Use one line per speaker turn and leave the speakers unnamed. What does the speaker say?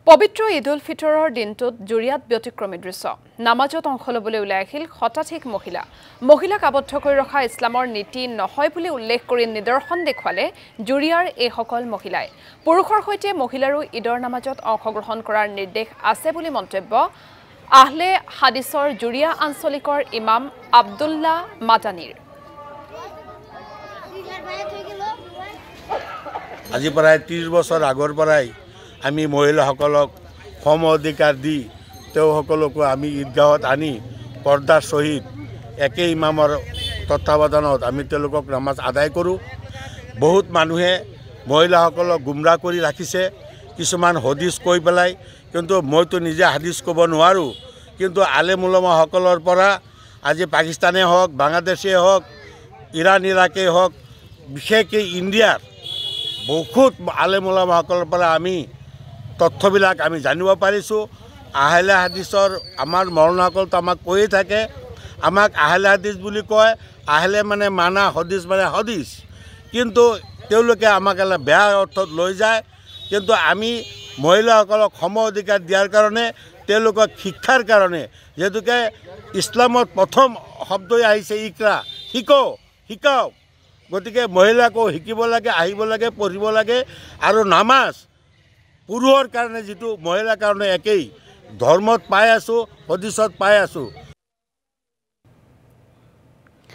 পবিত্ৰ ঈদ উল ফিতৰৰ দিনটোত জুৰিয়াত ব্যতিক্ৰমী দৃশ্য নামাজত অংশ ল'বলৈ ওলাই আহিল শতাধিক মহিলাক আবদ্ধ কৰি ৰখা ইছলামৰ নীতি নহয় বুলি উল্লেখ কৰি নিদৰ্শন দেখুৱালে জুৰিয়াৰ এইসকল মহিলাই পুৰুষৰ সৈতে মহিলাৰো ঈদৰ নামাজত অংশগ্ৰহণ কৰাৰ নিৰ্দেশ আছে বুলি মন্তব্য আহলে হাদিছৰ জুৰিয়া আঞ্চলিকৰ ইমাম আব্দুল্লাহ মাদানীৰ
আজি প্ৰায় 30 বছৰ আগৰ পৰাই আমি মহিলাসকলক সম অধিকাৰ দি তেওঁসকলকো আমি ঈদগাহত আনি পৰ্দাৰ সহিত একে ইমামৰ তত্ত্বাৱধানত আমি তেওঁলোকক নামাজ আদায় কৰোঁ। বহুত মানুহে মহিলাসকলক গুমৰাহ কৰি ৰাখিছে, কিছুমান হদিছ কৈ পেলাই, কিন্তু মইতো নিজে হাদিছ ক'ব নোৱাৰোঁ। কিন্তু আলেম উলামাসকলৰ পৰা আজি পাকিস্তানে হওক, বাংলাদেশে হওক, ইৰাণ ইৰাকেই হওক, বিশেষকৈ ইণ্ডিয়াৰ বহুত আলেম উলামাসকলৰ পৰা আমি তথ্যবিলাক আমি জানিব পাৰিছোঁ। আহলে হাদিছৰ আমাৰ মৌলানাসকলতো আমাক কৈয়ে থাকে, আমাক আহলে হাদিছ বুলি কয়। আহলে মানে মানা, হদিছ মানে হদিছ, কিন্তু তেওঁলোকে আমাক এটা বেয়া অৰ্থত লৈ যায়। কিন্তু আমি মহিলাসকলক সম অধিকাৰ দিয়াৰ কাৰণে, তেওঁলোকক শিক্ষাৰ কাৰণে, যিহেতুকে ইছলামত প্ৰথম শব্দই আহিছে ইকৰা, শিকাওক। গতিকে মহিলাকো শিকিব লাগে, আহিব লাগে, পঢ়িব লাগে। আৰু নামাজ পুৰুষৰ কাৰণে যিটো মহিলাৰ কাৰণে একেই, ধৰ্মত পাই আছোঁ, হদিছত পাই আছোঁ।